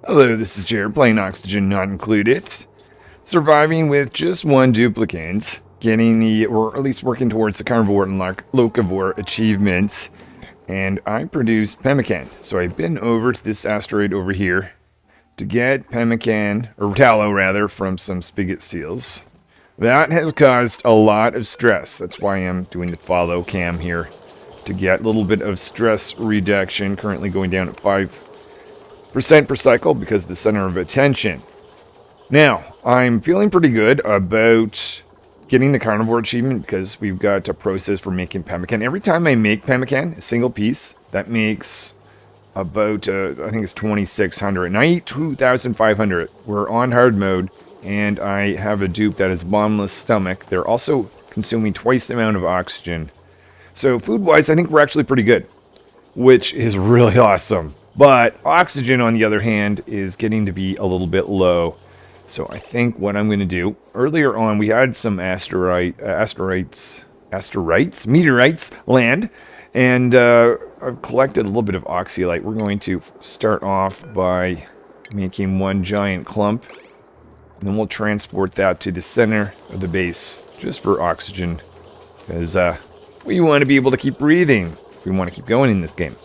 Hello, this is Jared, playing Oxygen Not Included. Surviving with just one duplicate, getting the, or at least working towards the Carnivore and Locavore achievements, and I produced pemmican. So I've been over to this asteroid over here to get pemmican, or tallow rather, from some spigot seals. That has caused a lot of stress. That's why I'm doing the follow cam here, to get a little bit of stress reduction, currently going down at 5% per cycle because of the center of attention. Now, I'm feeling pretty good about getting the carnivore achievement because we've got a process for making pemmican. Every time I make pemmican, a single piece, that makes about, I think it's 2,600. And I eat 2,500. We're on hard mode, and I have a dupe that has bombless stomach. They're also consuming twice the amount of oxygen. So food-wise, I think we're actually pretty good, which is really awesome. But oxygen, on the other hand, is getting to be a little bit low. So I think what I'm going to do, earlier on we had some meteorites land, and I've collected a little bit of oxylite. We're going to start off by making one giant clump, and then we'll transport that to the center of the base, just for oxygen, because we want to be able to keep breathing. We want to keep going in this game.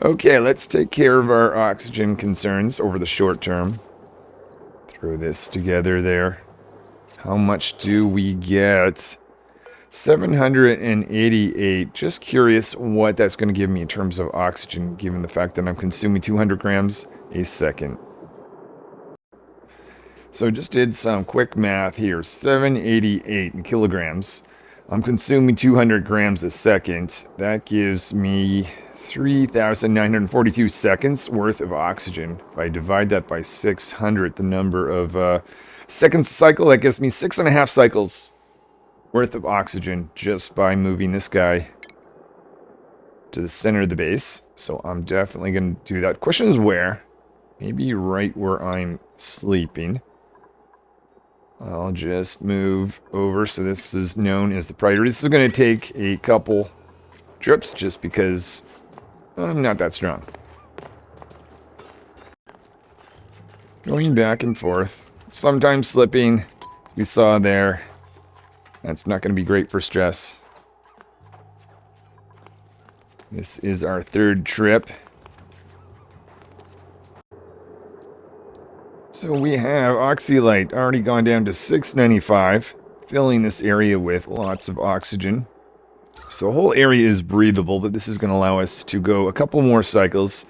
Okay, let's take care of our oxygen concerns over the short term. Throw this together there. How much do we get? 788. Just curious what that's going to give me in terms of oxygen, given the fact that I'm consuming 200 grams a second. So just did some quick math here. 788 in kilograms. I'm consuming 200 grams a second. That gives me 3,942 seconds worth of oxygen. If I divide that by 600, the number of seconds a cycle, that gives me 6.5 cycles worth of oxygen just by moving this guy to the center of the base. So I'm definitely going to do that. Question is where? Maybe right where I'm sleeping. I'll just move over. So this is known as the priority. This is going to take a couple trips just because I'm not that strong. Going back and forth. Sometimes slipping. We saw there. That's not going to be great for stress. This is our third trip. So we have oxylite already gone down to 695, filling this area with lots of oxygen. So the whole area is breathable, but this is going to allow us to go a couple more cycles.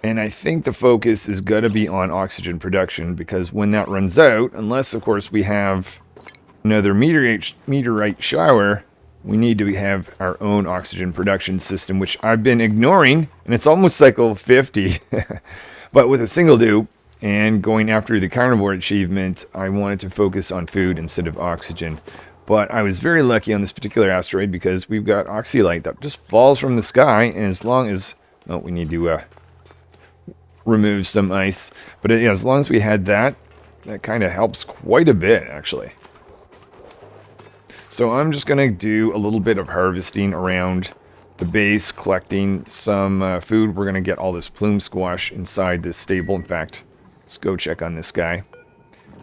And I think the focus is going to be on oxygen production, because when that runs out, unless of course we have another meteorite shower, we need to have our own oxygen production system, which I've been ignoring, and it's almost cycle 50. But with a single dupe and going after the carnivore achievement, I wanted to focus on food instead of oxygen. But I was very lucky on this particular asteroid because we've got oxylite that just falls from the sky, and as long as... oh, we need to remove some ice. But yeah, as long as we had that, that kind of helps quite a bit, actually. So I'm just going to do a little bit of harvesting around the base, collecting some food. We're going to get all this plume squash inside this stable. In fact, let's go check on this guy.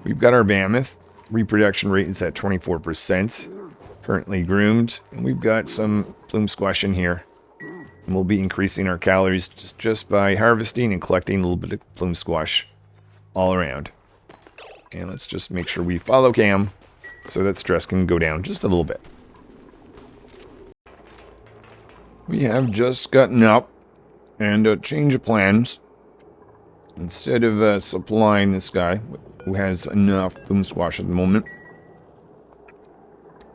We've got our mammoth. Reproduction rate is at 24%. Currently groomed. And we've got some plume squash in here. And we'll be increasing our calories just by harvesting and collecting a little bit of plume squash all around. And let's just make sure we follow cam so that stress can go down just a little bit. We have just gotten up and a change of plans. Instead of supplying this guy who has enough plume squash at the moment,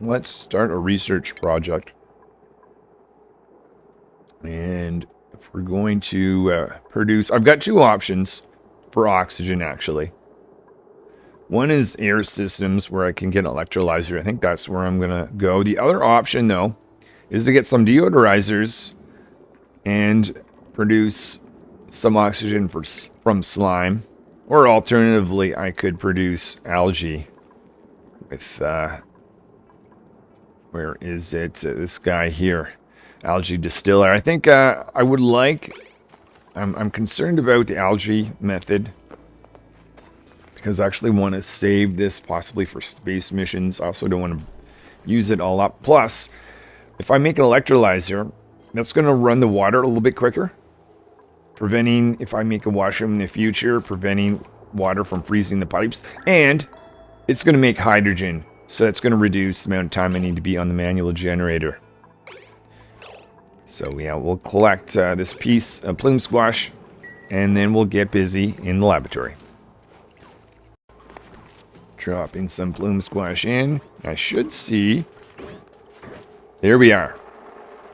let's start a research project. And if we're going to produce... I've got two options for oxygen, actually. One is air systems, where I can get an electrolyzer. I think that's where I'm going to go. The other option, though, is to get some deodorizers and produce some oxygen from slime. Or alternatively, I could produce algae with... where is it? This guy here. algae distiller. I think I would like... I'm concerned about the algae method because I actually want to save this possibly for space missions. I also don't want to use it all up. Plus, if I make an electrolyzer, that's going to run the water a little bit quicker, preventing, if I make a washroom in the future, preventing water from freezing the pipes, and it's going to make hydrogen, so that's going to reduce the amount of time I need to be on the manual generator. So yeah, we'll collect this piece of plume squash, and then we'll get busy in the laboratory. Dropping some plume squash in. I should see... There we are.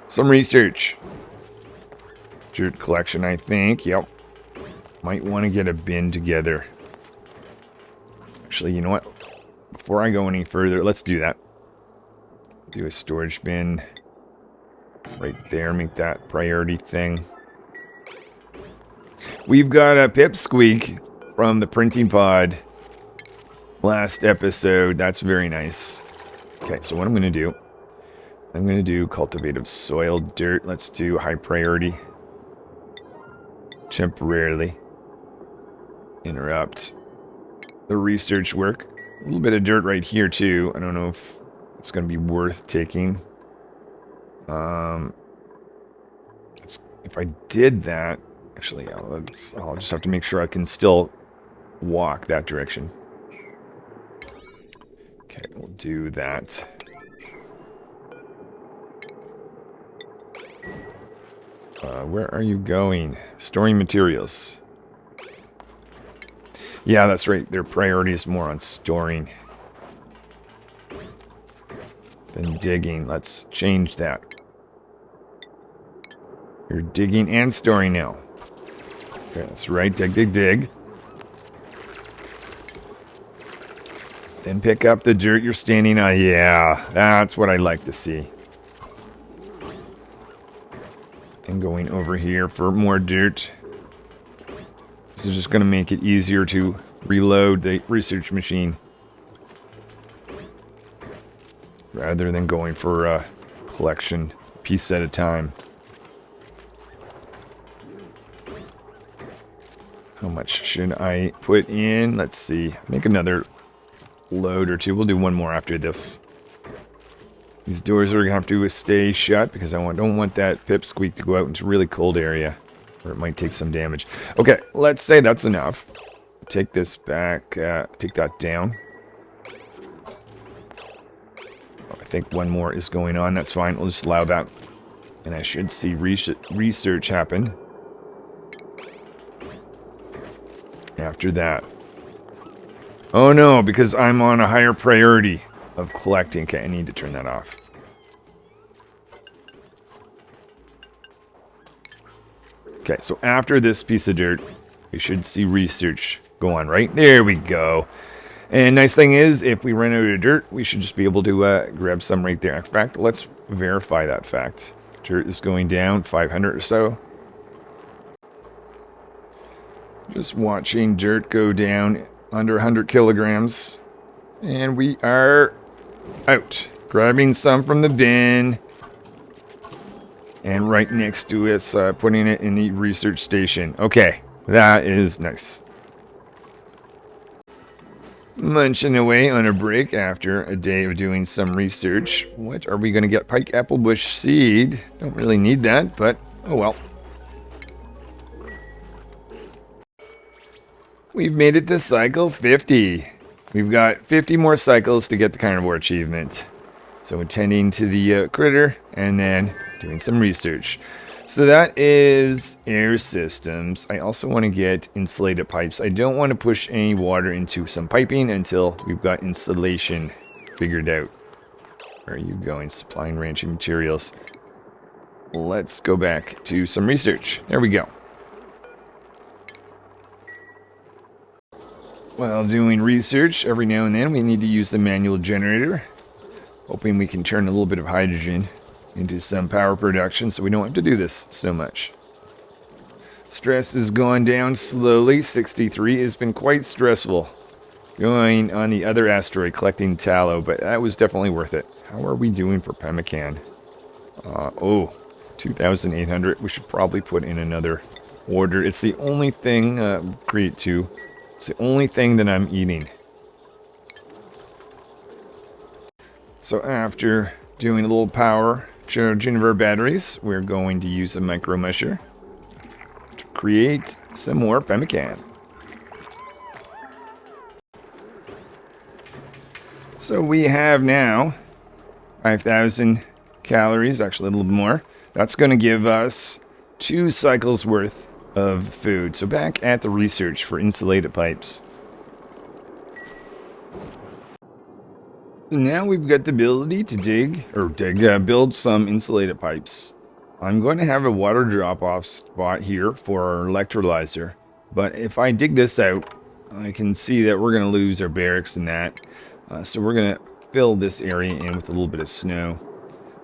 Some research. Dirt collection, I think. Yep. Might want to get a bin together. Actually, you know what? Before I go any further, let's do that. Do a storage bin right there. Make that priority thing. We've got a pipsqueak from the printing pod last episode. That's very nice. Okay, so what I'm going to do, I'm going to do cultivative soil dirt. Let's do high priority. Temporarily interrupt the research work. A little bit of dirt right here too. I don't know if it's going to be worth taking. If I did that, actually, I'll just have to make sure I can still walk that direction. Okay, we'll do that. Where are you going? Storing materials. Yeah, that's right. Their priority is more on storing than digging. Let's change that. You're digging and storing now. Okay, that's right. Dig, dig, dig. Then pick up the dirt you're standing on. Yeah, that's what I like to see. And going over here for more dirt. This is just going to make it easier to reload the research machine, rather than going for a collection piece at a time. How much should I put in? Let's see. Make another load or two. We'll do one more after this. These doors are going to have to stay shut because I don't want that pipsqueak to go out into a really cold area, or it might take some damage. Okay, let's say that's enough. Take this back, take that down. Oh, I think one more is going on. That's fine. We'll just allow that. And I should see research happen after that. Oh no, because I'm on a higher priority of collecting. Okay, I need to turn that off. Okay, so after this piece of dirt, we should see research go on, right? There we go. And nice thing is, if we run out of dirt, we should just be able to grab some right there. In fact, let's verify that fact. Dirt is going down 500 or so. Just watching dirt go down under 100 kilograms. And we are out. Grabbing some from the bin. And right next to us, putting it in the research station. Okay, that is nice. Munching away on a break after a day of doing some research. What are we going to get? Pike apple bush seed. Don't really need that, but oh well. We've made it to cycle 50. We've got 50 more cycles to get the carnivore achievement. So attending to the critter and then doing some research. So that is air systems. I also want to get insulated pipes. I don't want to push any water into some piping until we've got insulation figured out. Where are you going? Supplying ranching materials. Let's go back to some research. There we go. While doing research, every now and then we need to use the manual generator. Hoping we can turn a little bit of hydrogen into some power production so we don't have to do this so much. Stress is going down slowly. 63 has been quite stressful. Going on the other asteroid collecting tallow, but that was definitely worth it. How are we doing for pemmican? Oh, 2,800. We should probably put in another order. It's the only thing, create 2. It's the only thing that I'm eating. So after doing a little power charging of our batteries, we're going to use a micro musher to create some more pemmican. So we have now 5,000 calories, actually a little bit more. That's going to give us 2 cycles worth of food. So back at the research for insulated pipes. So now we've got the ability to build some insulated pipes. I'm going to have a water drop-off spot here for our electrolyzer. But if I dig this out, I can see that we're going to lose our barracks in that. So we're going to fill this area in with a little bit of snow.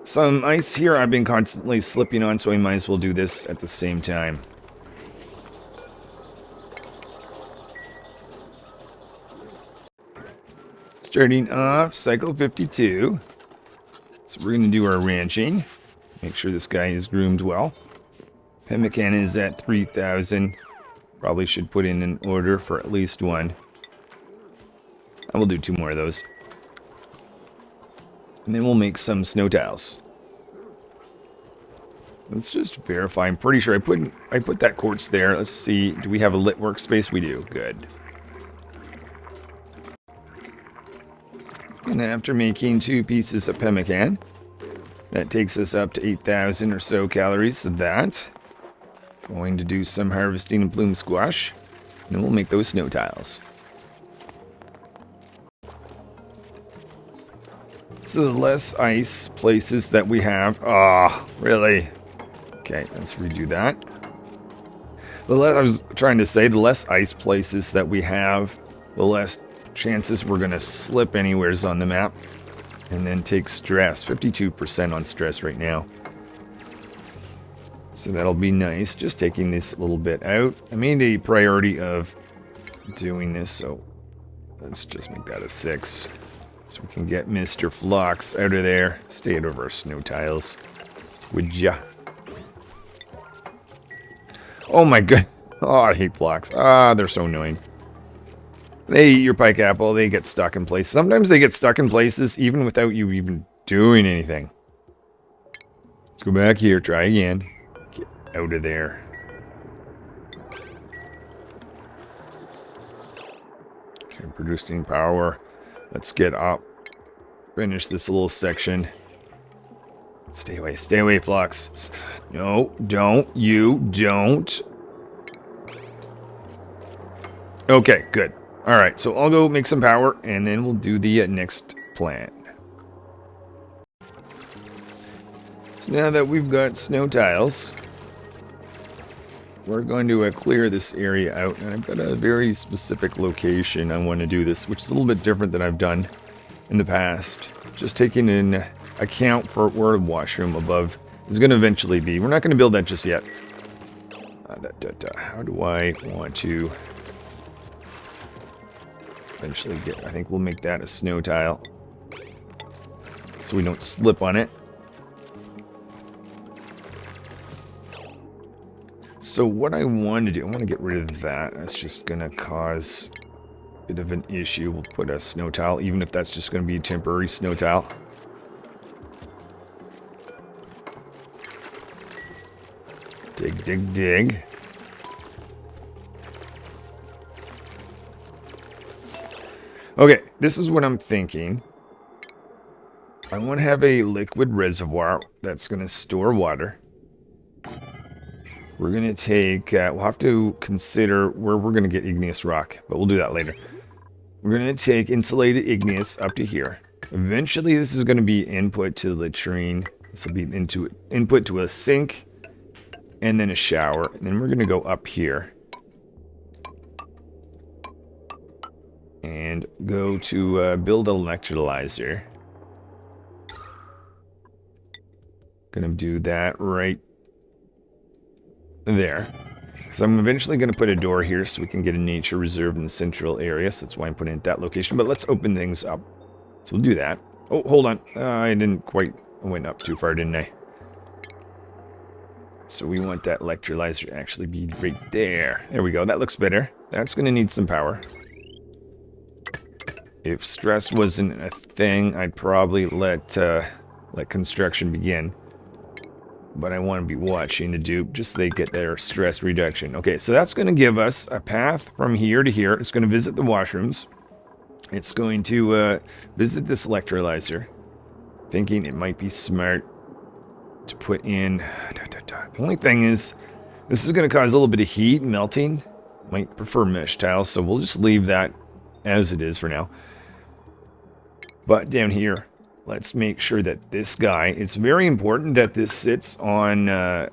Some ice here I've been constantly slipping on, so I might as well do this at the same time. Starting off cycle 52. So we're going to do our ranching. Make sure this guy is groomed well. Pemmican is at 3,000. Probably should put in an order for at least 1. I will do 2 more of those. And then we'll make some snow tiles. Let's just verify. I'm pretty sure I put that quartz there. Let's see. Do we have a lit workspace? We do. Good. And after making 2 pieces of pemmican, that takes us up to 8,000 or so calories. So that. Going to do some harvesting of bloom squash. And then we'll make those snow tiles. So the less ice places that we have. Oh, really? Okay, let's redo that. I was trying to say, the less ice places that we have, the less chances we're going to slip anywheres on the map. And then take stress. 52% on stress right now. So that'll be nice. Just taking this a little bit out. I made a priority of doing this, so let's just make that a 6. So we can get Mr. Phlox out of there. Stay out of our snow tiles. Would ya? Oh my god. Oh, I hate Phlox. Ah, they're so annoying. They eat your pike apple. They get stuck in places. Sometimes they get stuck in places even without you even doing anything. Let's go back here. Try again. Get out of there. Okay, producing power. Let's get up. Finish this little section. Stay away, Phlox. No, don't. You don't. Okay, good. Alright, so I'll go make some power, and then we'll do the next plan. So now that we've got snow tiles, we're going to clear this area out, and I've got a very specific location I want to do this, which is a little bit different than I've done in the past. Just taking in account for where the washroom above is going to eventually be. We're not going to build that just yet. How do I want to eventually get... I think we'll make that a snow tile so we don't slip on it. So what I want to do, I want to get rid of that. That's just going to cause a bit of an issue. We'll put a snow tile, even if that's just going to be a temporary snow tile. Dig, dig, dig. Okay, this is what I'm thinking. I want to have a liquid reservoir that's going to store water. We're going to take, we'll have to consider where we're going to get igneous rock, but we'll do that later. We're going to take insulated igneous up to here. Eventually, this is going to be input to the latrine. This will be input to a sink, and then a shower. And then we're going to go up here. And go to build an electrolyzer. Going to do that right there. So I'm eventually going to put a door here so we can get a nature reserve in the central area. So that's why I'm putting it at that location. But let's open things up. So we'll do that. Oh, hold on. I didn't quite... I went up too far, didn't I? So we want that electrolyzer to actually be right there. There we go. That looks better. That's going to need some power. If stress wasn't a thing, I'd probably let construction begin. But I want to be watching the dupe just so they get their stress reduction. Okay, so that's going to give us a path from here to here. It's going to visit the washrooms. It's going to visit this electrolyzer. Thinking it might be smart to put in... The only thing is, this is going to cause a little bit of heat, melting. Might prefer mesh tiles, so we'll just leave that as it is for now. But down here, let's make sure that this guy, it's very important that this sits on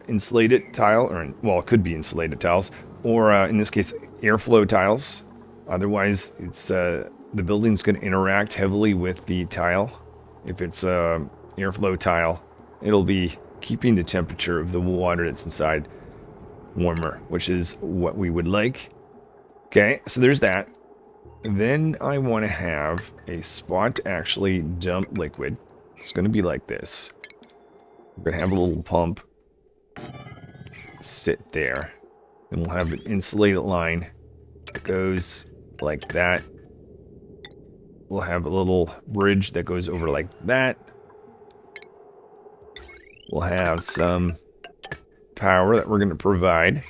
insulated tile, or, well, it could be insulated tiles, or in this case, airflow tiles. Otherwise, it's the building's going to interact heavily with the tile. If it's airflow tile, it'll be keeping the temperature of the water that's inside warmer, which is what we would like. Okay, so there's that. Then I want to have a spot to actually dump liquid. It's going to be like this. We're going to have a little pump sit there. And we'll have an insulated line that goes like that. We'll have a little bridge that goes over like that. We'll have some power that we're going to provide.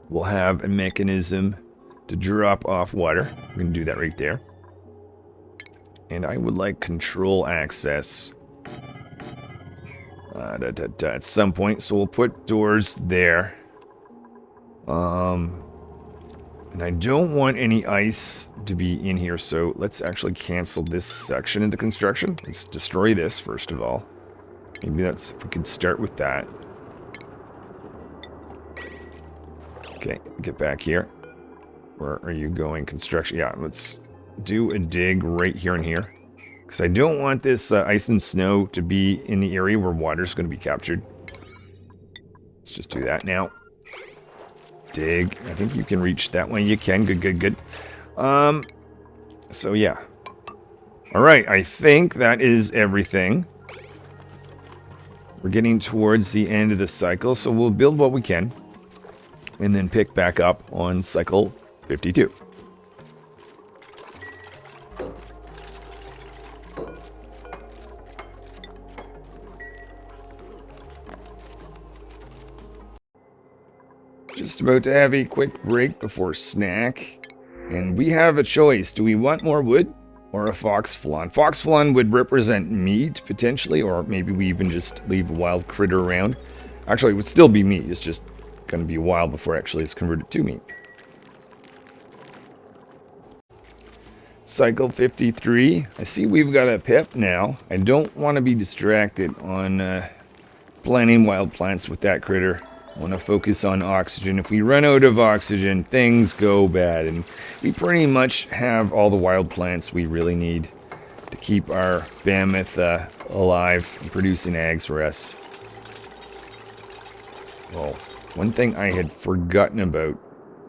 We'll have a mechanism to drop off water. We're going to do that right there. And I would like control access at some point. So we'll put doors there. And I don't want any ice to be in here, so let's actually cancel this section into construction. Let's destroy this first of all. Maybe that's, if we could start with that. Okay, get back here. Where are you going? Construction. Yeah, let's do a dig right here and here. Because I don't want this ice and snow to be in the area where water's going to be captured. Let's just do that now. Dig. I think you can reach that one. You can. Good, good, good. So yeah. Alright, I think that is everything. We're getting towards the end of the cycle, so we'll build what we can. And then pick back up on cycle 52. Just about to have a quick break before snack. And we have a choice. Do we want more wood or a fox flan? Fox flan would represent meat, potentially, or maybe we even just leave a wild critter around. Actually, it would still be meat. It's just going to be wild before actually it's converted to meat. Cycle 53. I see we've got a pip now. I don't want to be distracted on planting wild plants with that critter. I want to focus on oxygen. If we run out of oxygen, things go bad. And we pretty much have all the wild plants we really need to keep our behemoth alive and producing eggs for us. Well, one thing I had forgotten about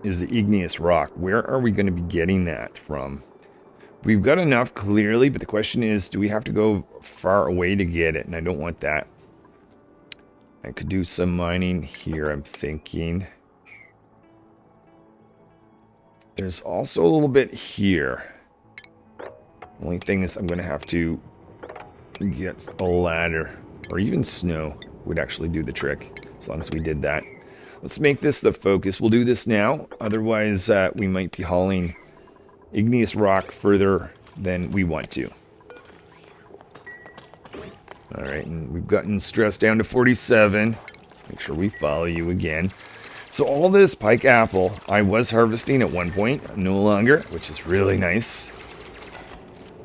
is the igneous rock. Where are we going to be getting that from? We've got enough, clearly, but the question is, do we have to go far away to get it? And I don't want that. I could do some mining here, I'm thinking. There's also a little bit here. Only thing is I'm going to have to get a ladder, or even snow would actually do the trick, as long as we did that. Let's make this the focus. We'll do this now, otherwise we might be hauling igneous rock further than we want to. Alright, and we've gotten stress down to 47. Make sure we follow you again. So all this pike apple I was harvesting at one point, no longer, which is really nice.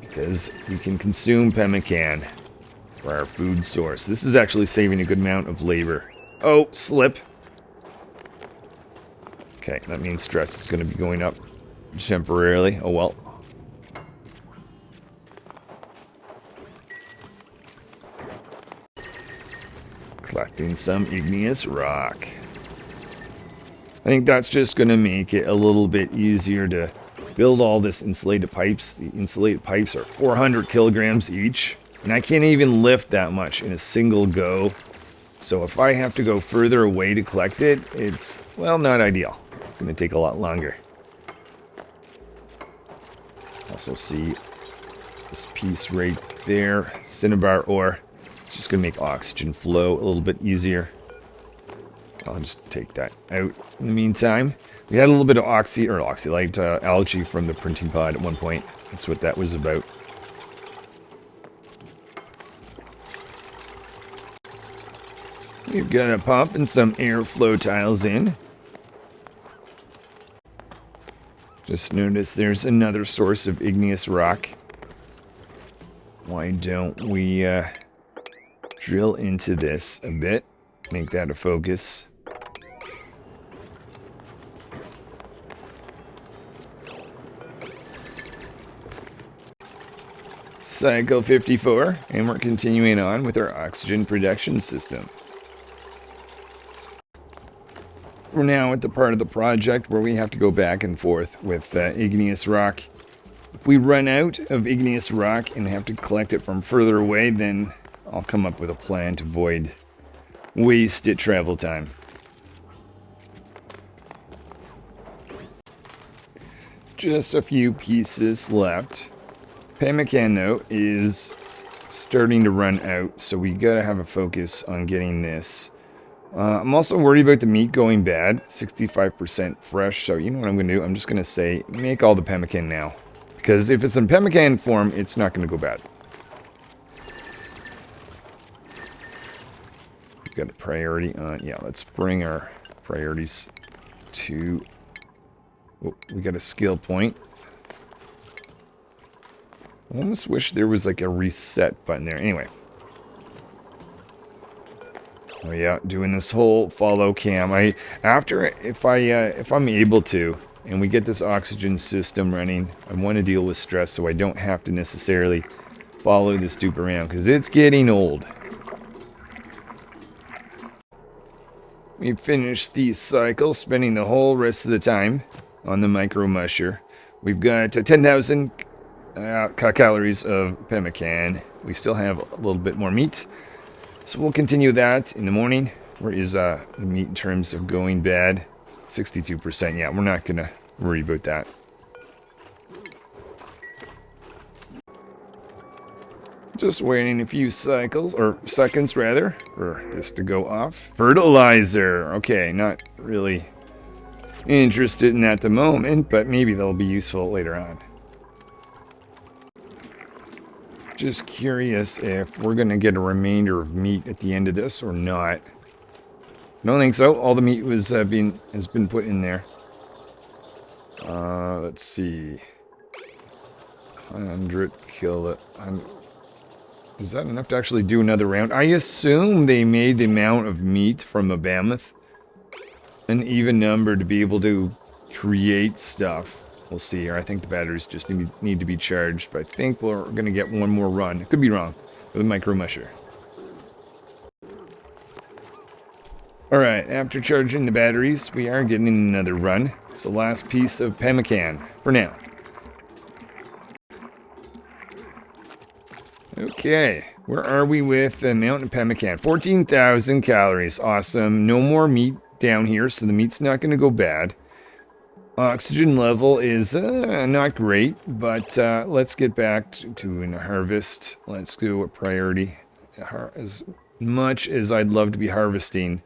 Because we can consume pemmican for our food source. This is actually saving a good amount of labor. Oh, slip. Okay, that means stress is going to be going up temporarily. Oh well. Collecting some igneous rock. I think that's just going to make it a little bit easier to build all this insulated pipes. The insulated pipes are 400 kilograms each, and I can't even lift that much in a single go. So if I have to go further away to collect it, it's, well, not ideal. It's going to take a lot longer. Also see this piece right there, cinnabar ore. It's just going to make oxygen flow a little bit easier. I'll just take that out in the meantime. We had a little bit of oxylite algae from the printing pod at one point. That's what that was about. We've got a pump and some airflow tiles in. Just notice there's another source of igneous rock. Why don't we drill into this a bit? Make that a focus. Cycle 54, and we're continuing on with our oxygen production system. We're now at the part of the project where we have to go back and forth with igneous rock. If we run out of igneous rock and have to collect it from further away, then I'll come up with a plan to avoid wasted travel time. Just a few pieces left. Pemmican, though, is starting to run out, so we gotta have a focus on getting this. I'm also worried about the meat going bad. 65% fresh, so you know what I'm gonna do? I'm just gonna say, make all the pemmican now. Because if it's in pemmican form, it's not gonna go bad. We've got a priority on, yeah, let's bring our priorities to, oh, we got a skill point. I almost wish there was like a reset button there. Anyway. Oh yeah, doing this whole follow cam. If I'm able to, and we get this oxygen system running, I want to deal with stress so I don't have to necessarily follow this dupe around because it's getting old. We finished the cycle, spending the whole rest of the time on the micro musher. We've got 10,000 calories of pemmican. We still have a little bit more meat. So we'll continue that in the morning. Where is the meat in terms of going bad? 62%. Yeah, we're not going to worry about that. Just waiting a few cycles, or seconds rather, for this to go off. Fertilizer. Okay, not really interested in that at the moment, but maybe they'll be useful later on. Just curious if we're going to get a remainder of meat at the end of this or not. Don't think so. All the meat was has been put in there. Let's see. 100 kilo. Is that enough to actually do another round? I assume they made the amount of meat from a mammoth an even number to be able to create stuff. We'll see here. I think the batteries just need to be charged, but I think we're going to get one more run. I could be wrong with a micro musher. Alright, after charging the batteries, we are getting another run. It's the last piece of pemmican for now. Okay, where are we with the mountain pemmican? 14,000 calories. Awesome. No more meat down here, so the meat's not going to go bad. Oxygen level is not great, but let's get back to an harvest. Let's do a priority. As much as I'd love to be harvesting,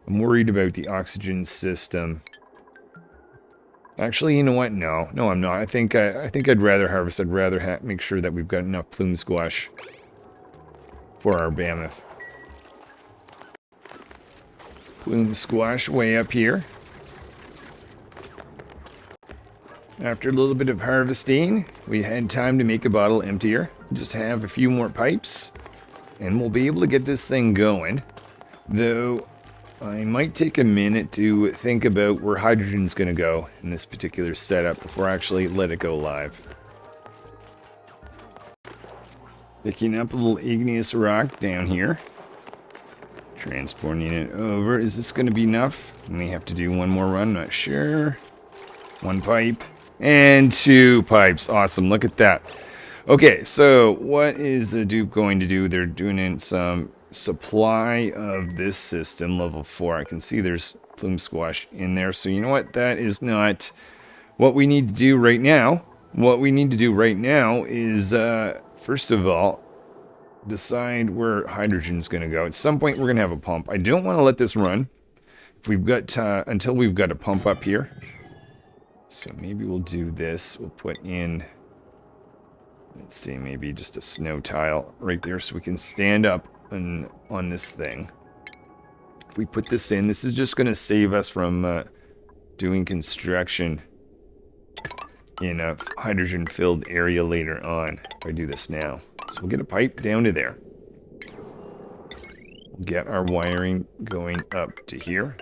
I'm worried about the oxygen system. Actually, you know what? No, I'm not. I think I'd rather harvest. I'd rather make sure that we've got enough plume squash for our mammoth. Plume squash way up here. After a little bit of harvesting, we had time to make a bottle emptier. Just have a few more pipes, and we'll be able to get this thing going. Though, I might take a minute to think about where hydrogen's going to go in this particular setup before I actually let it go live. Picking up a little igneous rock down here. Transporting it over. Is this going to be enough? We may have to do one more run, not sure. One pipe. And 2 pipes. Awesome, look at that. Okay, so what is the dupe going to do? They're doing in some supply of this system, level 4. I can see there's plume squash in there. So you know what? That is not what we need to do right now. What we need to do right now is, first of all, decide where hydrogen's going to go. At some point, we're going to have a pump. I don't want to let this run. If we've got until we've got a pump up here. So maybe we'll do this. We'll put in, let's see, maybe just a snow tile right there so we can stand up on this thing. If we put this in, this is just going to save us from doing construction in a hydrogen-filled area later on. If I do this now. So we'll get a pipe down to there. We'll get our wiring going up to here.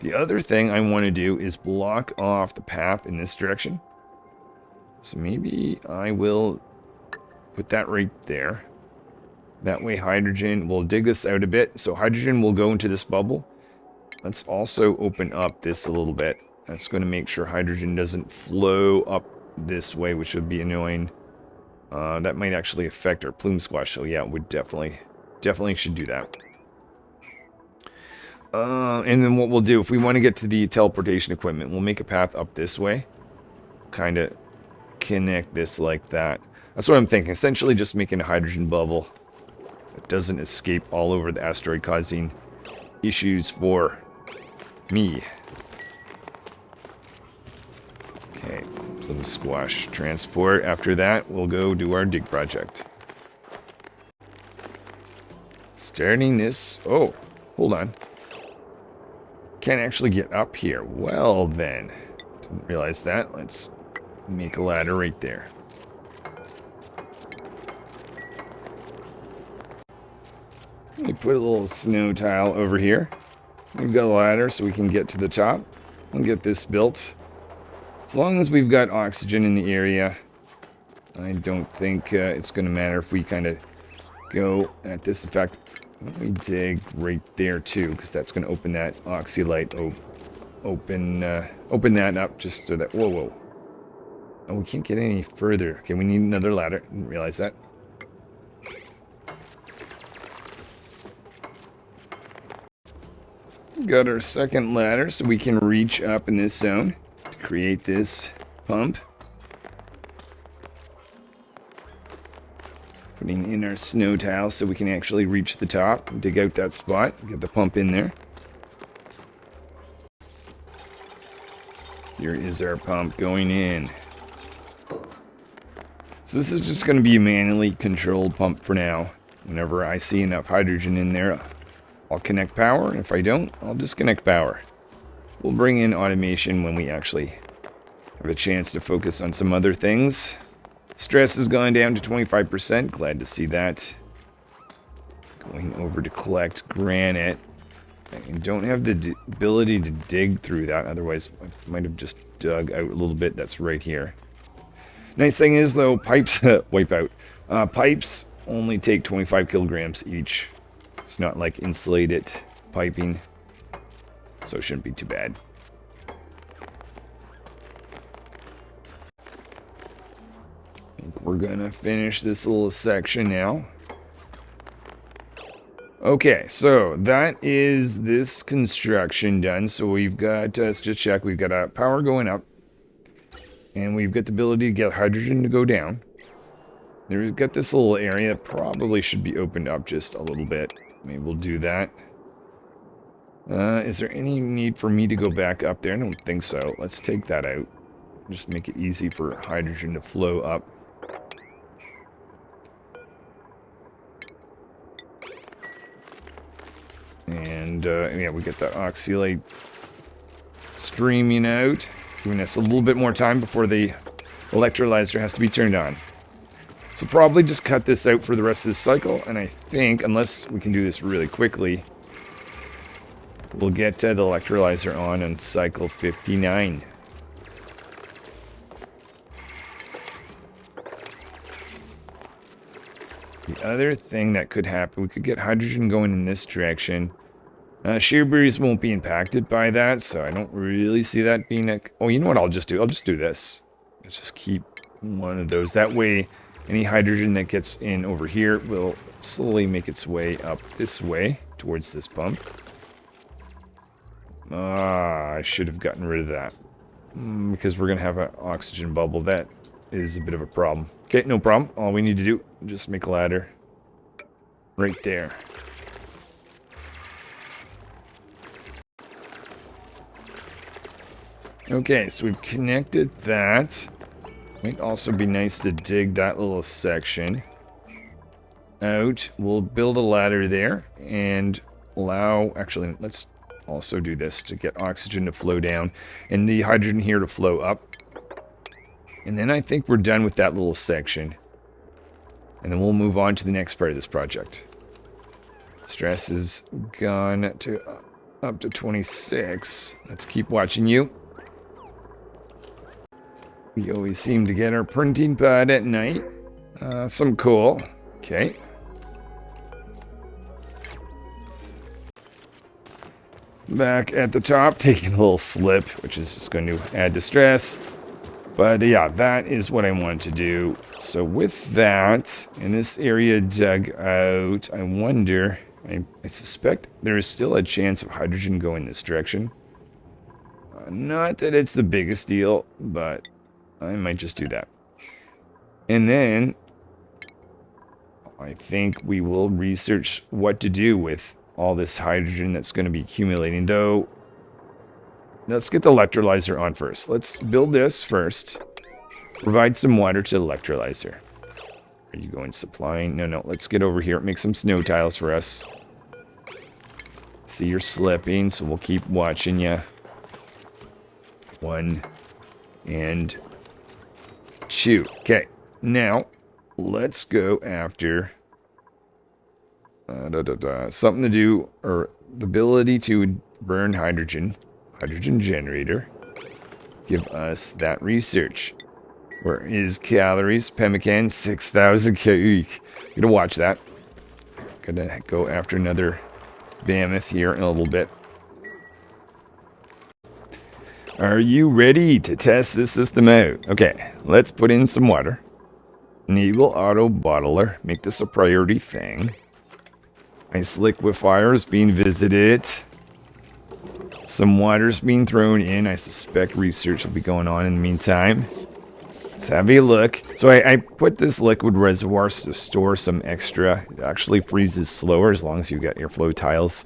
The other thing I want to do is block off the path in this direction. So maybe I will put that right there. That way hydrogen, we'll dig this out a bit. So hydrogen will go into this bubble. Let's also open up this a little bit. That's going to make sure hydrogen doesn't flow up this way, which would be annoying. That might actually affect our plume squash. So yeah, we definitely should do that. And then what we'll do, if we want to get to the teleportation equipment, we'll make a path up this way. Kind of connect this like that. That's what I'm thinking. Essentially just making a hydrogen bubble that doesn't escape all over the asteroid, causing issues for me. Okay, plume squash transport. After that, we'll go do our dig project. Starting this... Oh, hold on. Can't actually get up here. Well then, didn't realize that. Let's make a ladder right there. Let me put a little snow tile over here. We've got a ladder so we can get to the top and get this built. As long as we've got oxygen in the area, I don't think it's going to matter if we kind of go at this. In fact, let me dig right there too, because that's going to open that oxylite. Open that up just so that... Whoa. Oh, we can't get any further. Okay, we need another ladder. Didn't realize that. Got our second ladder so we can reach up in this zone to create this pump. Putting in our snow tile so we can actually reach the top and dig out that spot. Get the pump in there. Here is our pump going in. So this is just going to be a manually controlled pump for now. Whenever I see enough hydrogen in there, I'll connect power. And if I don't, I'll disconnect power. We'll bring in automation when we actually have a chance to focus on some other things. Stress has gone down to 25%. Glad to see that. Going over to collect granite. I don't have the ability to dig through that. Otherwise, I might have just dug out a little bit. That's right here. Nice thing is, though, pipes wipe out. Pipes only take 25 kilograms each. It's not like insulated piping. So it shouldn't be too bad. We're gonna finish this little section now. Okay, so that is this construction done. So we've got, let's just check, we've got power going up. And we've got the ability to get hydrogen to go down. We've got this little area, probably should be opened up just a little bit. Maybe we'll do that. Is there any need for me to go back up there? I don't think so. Let's take that out. Just make it easy for hydrogen to flow up. And yeah, we get that oxylate streaming out, giving us a little bit more time before the electrolyzer has to be turned on. So probably just cut this out for the rest of this cycle, and I think, unless we can do this really quickly, we'll get the electrolyzer on cycle 59. The other thing that could happen, we could get hydrogen going in this direction. Shear breeze won't be impacted by that, so I don't really see that being a... Oh, you know what I'll just do? I'll just do this. Let's just keep one of those. That way, Any hydrogen that gets in over here will slowly make its way up this way towards this pump. I should have gotten rid of that. Because we're going to have an oxygen bubble. That is a bit of a problem. Okay, no problem. All we need to do, just make a ladder right there. Okay, so we've connected that. Might also be nice to dig that little section out. We'll build a ladder there and allow... Actually, let's also do this to get oxygen to flow down and the hydrogen here to flow up. And then I think we're done with that little section. And then we'll move on to the next part of this project. Stress is gone to up to 26. Let's keep watching you. We always seem to get our printing pad at night. Some coal. Okay. Back at the top, taking a little slip, which is just going to add to stress. But yeah, that is what I wanted to do. So with that, in this area dug out, I wonder, I suspect there is still a chance of hydrogen going this direction. Not that it's the biggest deal, but I might just do that. And then I think we will research what to do with all this hydrogen that's going to be accumulating. Though, let's get the electrolyzer on first. Let's build this first. Provide some water to the electrolyzer. Are you going supplying? No, let's get over here. Make some snow tiles for us. See, you're slipping, so we'll keep watching you. 1 and 2. Okay, now let's go after something to do, or the ability to burn hydrogen generator. Give us that research. Where is calories? Pemmican 6,000 calories. Gonna watch that. Gonna go after another mammoth here in a little bit. Are you ready to test this system out? Okay, let's put in some water. Enable auto bottler. Make this a priority thing. Ice liquefier is being visited. Some water's being thrown in. I suspect research will be going on in the meantime. Let's have a look. So I put this liquid reservoir to store some extra. It actually freezes slower as long as you got airflow tiles.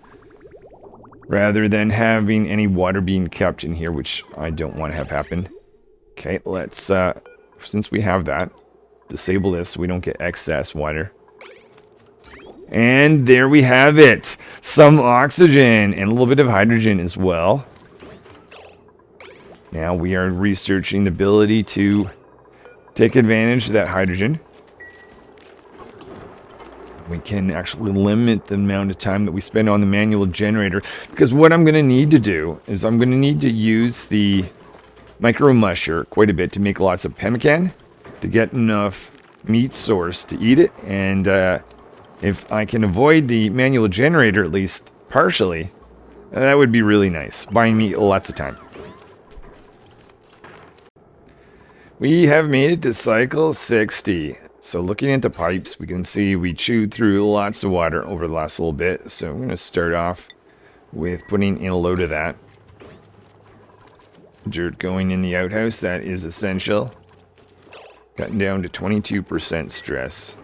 Rather than having any water being kept in here, which I don't want to have happen. Okay, let's, since we have that, disable this so we don't get excess water. And there we have it. Some oxygen and a little bit of hydrogen as well. Now we are researching the ability to take advantage of that hydrogen. We can actually limit the amount of time that we spend on the manual generator. Because what I'm going to need to do is I'm going to need to use the micro musher quite a bit to make lots of pemmican. To get enough meat source to eat it. And if I can avoid the manual generator, at least partially, that would be really nice. Buying me lots of time. We have made it to cycle 60. So looking at the pipes, we can see we chewed through lots of water over the last little bit. So I'm going to start off with putting in a load of that. Dirt going in the outhouse, that is essential. Gotten down to 22% stress.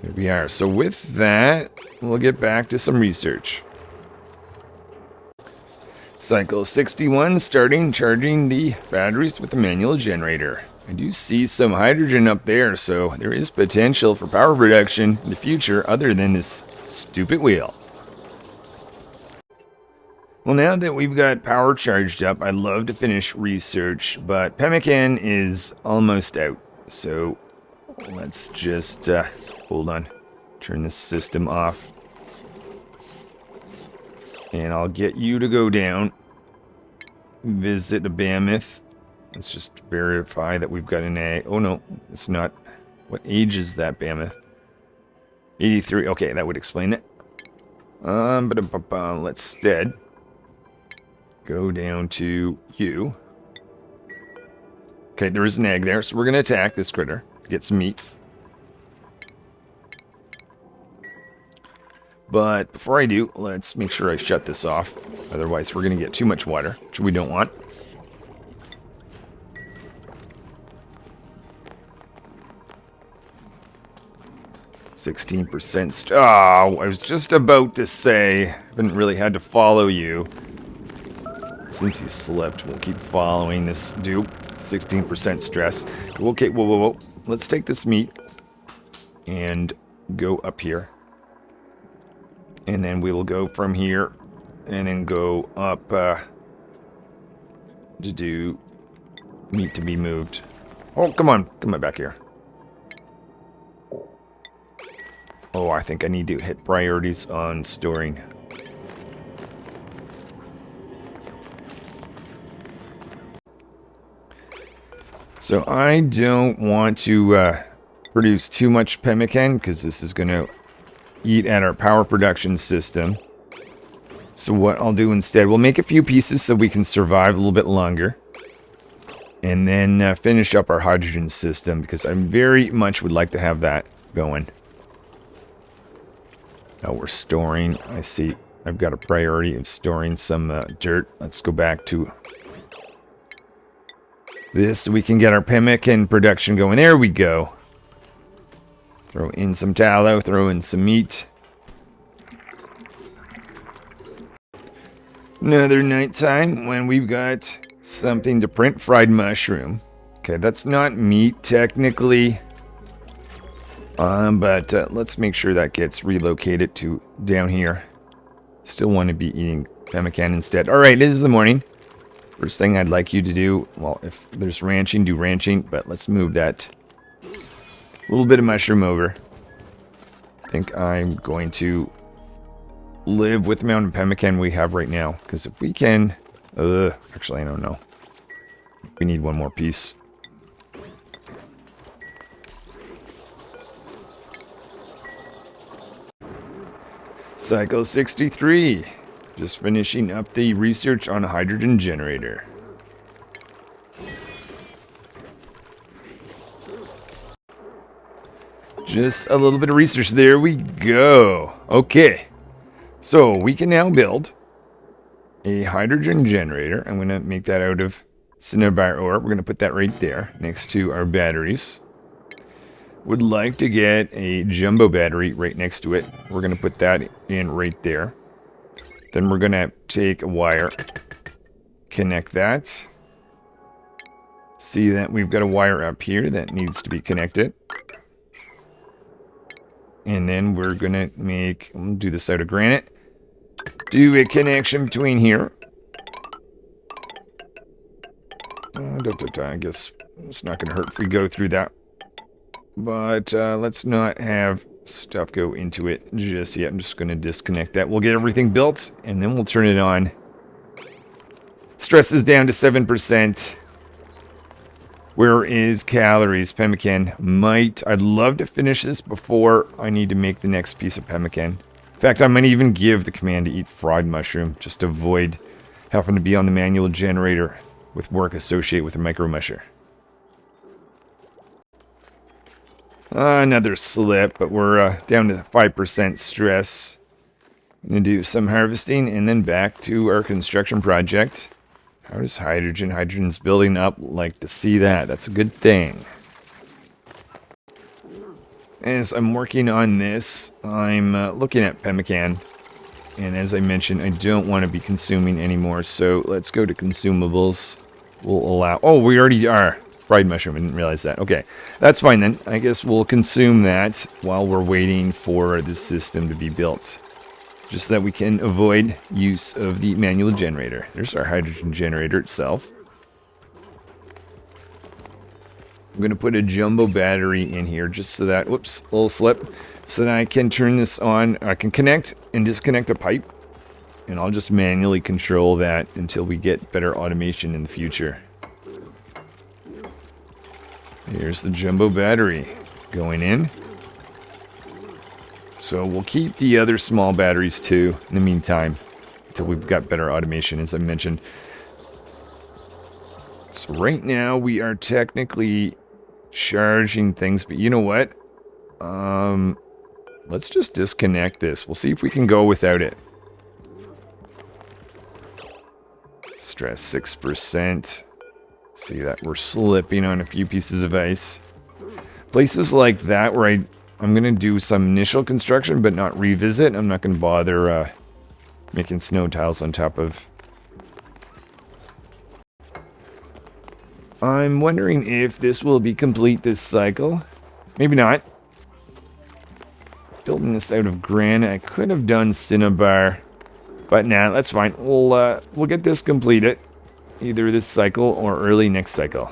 Here we are. So with that, we'll get back to some research. Cycle 61, starting charging the batteries with the manual generator. I do see some hydrogen up there, so there is potential for power production in the future other than this stupid wheel. Well, now that we've got power charged up, I'd love to finish research, but pemmican is almost out. So let's just, hold on, turn this system off. And I'll get you to go down, visit a mammoth. Let's just verify that we've got an egg. Oh no, it's not. What age is that mammoth? 83. Okay, that would explain it. Let's instead go down to you. Okay, there is an egg there, so we're going to attack this critter. Get some meat. But before I do, let's make sure I shut this off. Otherwise, we're going to get too much water, which we don't want. %. Oh, I was just about to say, I haven't really had to follow you. Since he slipped, we'll keep following this dupe. 16% stress. Okay, whoa. Let's take this meat and go up here. And then we will go from here and then go up to do meat to be moved. Oh, come on back here. Oh, I think I need to hit priorities on storing. So I don't want to produce too much pemmican because this is going to eat at our power production system. So what I'll do instead, we'll make a few pieces so we can survive a little bit longer. And then finish up our hydrogen system because I very much would like to have that going. Now we're storing. I see I've got a priority of storing some dirt. Let's go back to this so we can get our pemmican production going. There we go. Throw in some tallow, throw in some meat. Another nighttime when we've got something to print. Fried mushroom. Okay, that's not meat technically. But let's make sure that gets relocated to down here. Still want to be eating pemmican instead. Alright, it is the morning. First thing I'd like you to do, well, if there's ranching, do ranching. But let's move that little bit of mushroom over. I think I'm going to live with the amount of pemmican we have right now. Because if we can... actually, I don't know. We need one more piece. Cycle 63. Just finishing up the research on a hydrogen generator. Just a little bit of research. There we go. Okay. So we can now build a hydrogen generator. I'm going to make that out of cinnabar ore. We're going to put that right there next to our batteries. Would like to get a jumbo battery right next to it. We're going to put that in right there. Then we're going to take a wire, connect that. See that we've got a wire up here that needs to be connected. And then we're going to make, I'm going to do this out of granite. Do a connection between here. I guess it's not going to hurt if we go through that. But let's not have stuff go into it just yet. I'm just going to disconnect that. We'll get everything built, and then we'll turn it on. Stress is down to 7%. Where is calories? Pemmican might. I'd love to finish this before I need to make the next piece of pemmican. In fact, I might even give the command to eat fried mushroom, just to avoid having to be on the manual generator with work associated with a micro musher. Another slip, but we're down to 5% stress. I'm going to do some harvesting and then back to our construction project. How does hydrogen? Hydrogen's building up. Like to see that. That's a good thing. As I'm working on this, I'm looking at pemmican. And as I mentioned, I don't want to be consuming anymore. So let's go to consumables. We'll allow... Oh, we already are. Fried mushroom, I didn't realize that. Okay, that's fine then. I guess we'll consume that while we're waiting for the system to be built. Just so that we can avoid use of the manual generator. There's our hydrogen generator itself. I'm going to put a jumbo battery in here just so that, whoops, a little slip, so that I can turn this on. I can connect and disconnect a pipe. And I'll just manually control that until we get better automation in the future. Here's the jumbo battery going in. So we'll keep the other small batteries too in the meantime until we've got better automation, as I mentioned. So So right now we are technically charging things, but you know what? Let's just disconnect this. We'll see if we can go without it. Stress 6%. See that we're slipping on a few pieces of ice. Places like that where I'm going to do some initial construction but not revisit. I'm not going to bother making snow tiles on top of. I'm wondering if this will be complete this cycle. Maybe not. Building this out of granite. I could have done cinnabar. But nah, that's fine. We'll get this completed. Either this cycle or early next cycle.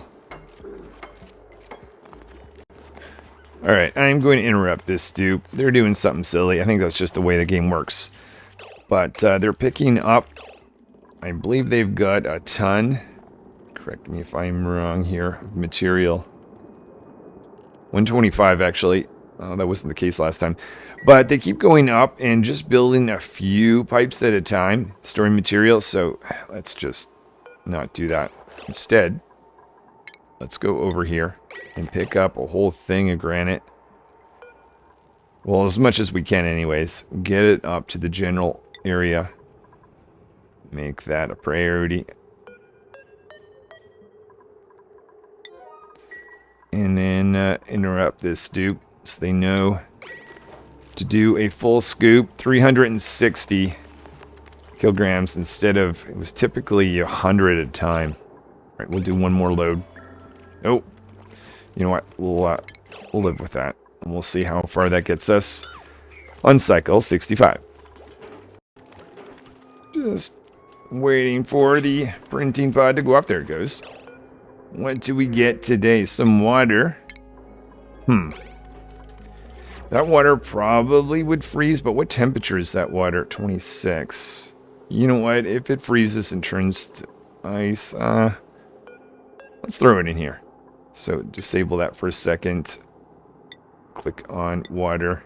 Alright, I'm going to interrupt this dupe. They're doing something silly. I think that's just the way the game works. But they're picking up. I believe they've got a ton. Correct me if I'm wrong here. Material. 125 actually. That wasn't the case last time. But they keep going up and just building a few pipes at a time. Storing material. So let's just not do that. Instead, let's go over here and pick up a whole thing of granite. Well, as much as we can anyways. Get it up to the general area. Make that a priority. And then interrupt this dupe so they know to do a full scoop. 360 kilograms instead of, it was typically 100 at a time. All right, we'll do one more load. Oh, you know what? We'll live with that. And we'll see how far that gets us on cycle 65. Just waiting for the printing pod to go up. There it goes. What do we get today? Some water. That water probably would freeze, but what temperature is that water? 26. You know what? If it freezes and turns to ice, let's throw it in here. So disable that for a second. Click on water.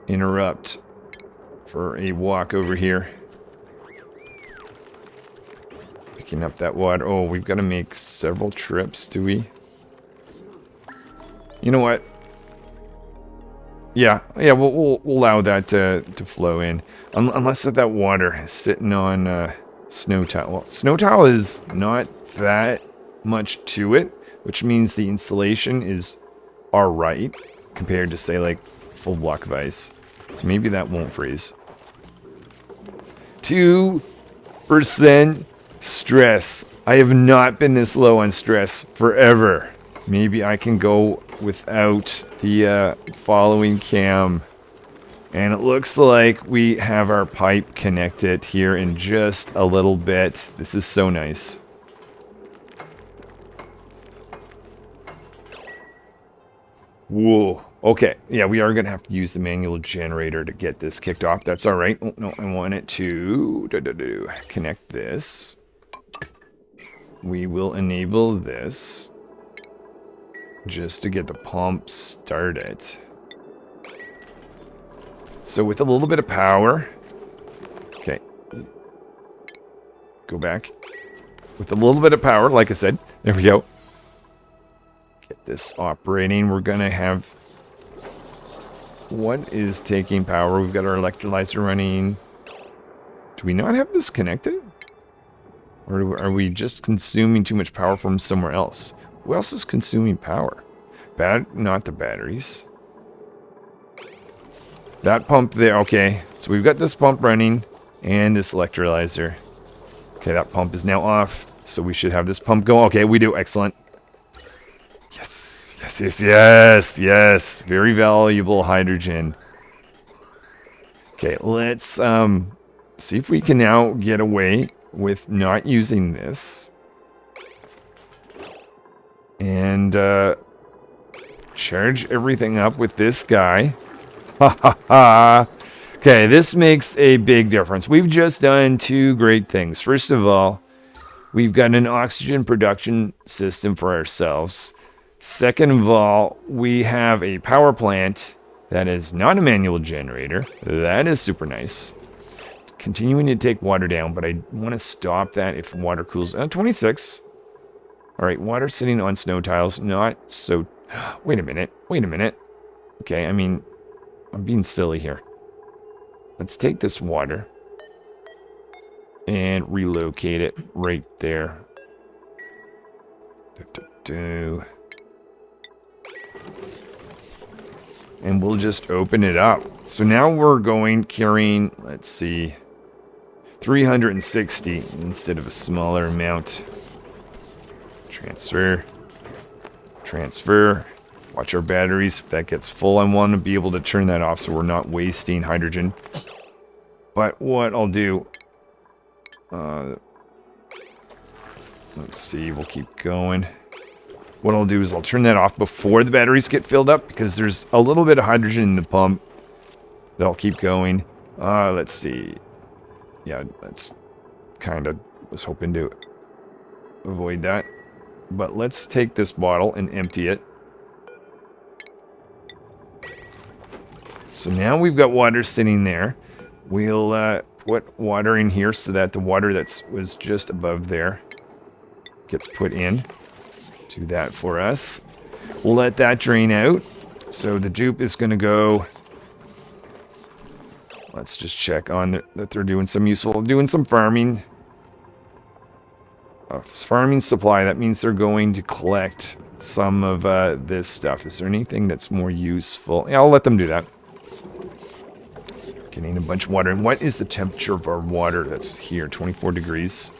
Interrupt for a walk over here. Picking up that water. Oh, we've got to make several trips, do we? You know what? Yeah, we'll allow that to flow in. Unless that water is sitting on snow tile. Well, snow tile is not that much to it, which means the insulation is alright compared to, say, like, full block of ice. So maybe that won't freeze. 2% stress. I have not been this low on stress forever. Maybe I can go without the following cam. And it looks like we have our pipe connected here in just a little bit. This is so nice. Whoa. Okay. Yeah, we are going to have to use the manual generator to get this kicked off. That's all right. Oh, no, I want it to connect this. We will enable this just to get the pump started. So with a little bit of power. Okay. Go back. With a little bit of power, like I said. There we go. Get this operating. We're going to have... What is taking power? We've got our electrolyzer running. Do we not have this connected? Or are we just consuming too much power from somewhere else? Who else is consuming power? Not the batteries. That pump there. Okay, so we've got this pump running and this electrolyzer. Okay, that pump is now off. So we should have this pump go. Okay, we do. Excellent. Yes, yes, yes, yes, yes. Very valuable hydrogen. Okay, let's see if we can now get away with not using this. And charge everything up with this guy. Ha ha ha. Okay, this makes a big difference. We've just done two great things. First of all, we've got an oxygen production system for ourselves. Second of all, we have a power plant that is not a manual generator. That is super nice. Continuing to take water down, but I want to stop that if water cools. 26. All right, water sitting on snow tiles. Not so... Wait a minute. Wait a minute. Okay, I mean, I'm being silly here. Let's take this water and relocate it right there. And we'll just open it up. So now we're carrying, let's see, 360 instead of a smaller amount. Transfer. Transfer. Watch our batteries. If that gets full, I want to be able to turn that off so we're not wasting hydrogen. But what I'll do... let's see, we'll keep going. What I'll do is I'll turn that off before the batteries get filled up, because there's a little bit of hydrogen in the pump that I'll keep going. Let's see. Yeah, that's kind of... was hoping to avoid that. But let's take this bottle and empty it. So now we've got water sitting there. We'll put water in here so that the water that was just above there gets put in. Do that for us. We'll let that drain out. So the dupe is going to go... Let's just check on that they're doing some farming. Farming supply, that means they're going to collect some of this stuff. Is there anything that's more useful? Yeah, I'll let them do that. Getting a bunch of water. And what is the temperature of our water that's here? 24 degrees.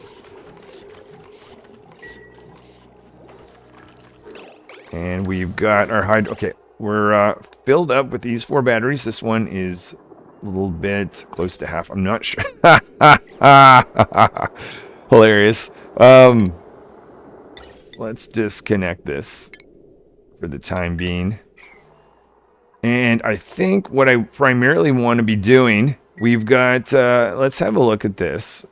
And we've got our hydro... Okay, we're filled up with these 4 batteries. This one is a little bit close to half. I'm not sure. Hilarious. Let's disconnect this for the time being. And I think what I primarily want to be doing, we've got, let's have a look at this.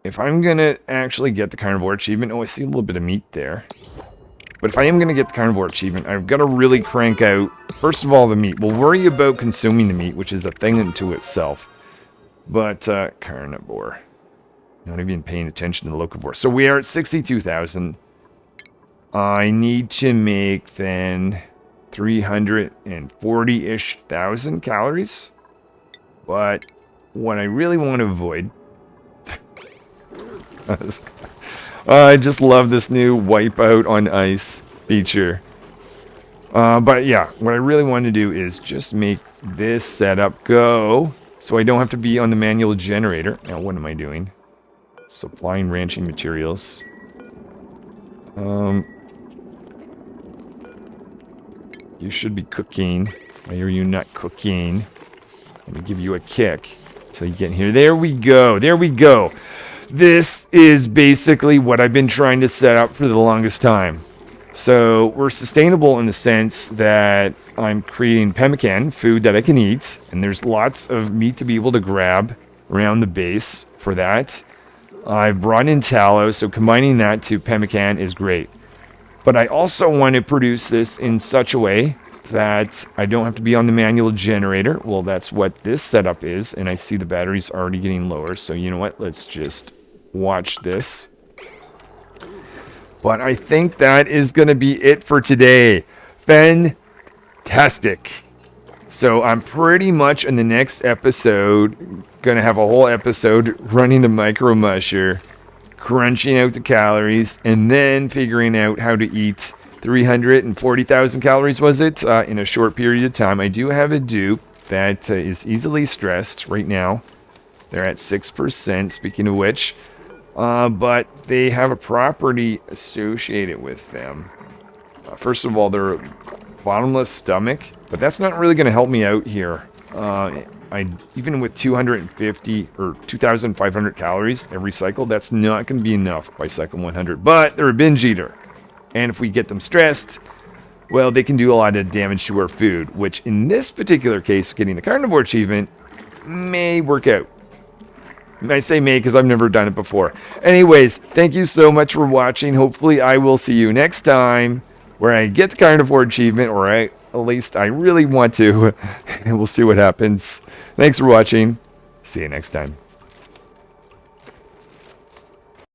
If I'm going to actually get the carnivore achievement, oh, I see a little bit of meat there. But if I am going to get the carnivore achievement, I've got to really crank out, first of all, the meat. We'll worry about consuming the meat, which is a thing unto itself. But, carnivore. Not even paying attention to the locavore. So we are at 62,000. I need to make, then... 340-ish thousand calories. But what I really want to avoid... I just love this new wipeout on ice feature. But yeah, what I really want to do is just make this setup go so I don't have to be on the manual generator. Now, what am I doing? Supplying ranching materials. You should be cooking. Why are you not cooking? Let me give you a kick until you get here. There we go. There we go. This is basically what I've been trying to set up for the longest time. So we're sustainable in the sense that I'm creating pemmican, food that I can eat, and there's lots of meat to be able to grab around the base for that. I've brought in tallow, so combining that to pemmican is great. But I also want to produce this in such a way that I don't have to be on the manual generator. Well, that's what this setup is, and I see the batteries already getting lower. So you know what? Let's just watch this. But I think that is going to be it for today. Fantastic. So I'm pretty much in the next episode going to have a whole episode running the micro musher, crunching out the calories, and then figuring out how to eat 340,000 calories, was it, in a short period of time. I do have a dupe that is easily stressed right now. They're at 6%, speaking of which. But they have a property associated with them. First of all, they're bottomless stomach, but that's not really going to help me out here. Even with 250 or 2,500 calories every cycle, that's not going to be enough by cycle 100. But they're a binge eater. And if we get them stressed, well, they can do a lot of damage to our food, which in this particular case, getting the carnivore achievement may work out. I say may because I've never done it before. Anyways, thank you so much for watching. Hopefully I will see you next time where I get the carnivore achievement, or at least I really want to. And we'll see what happens. Thanks for watching. See you next time.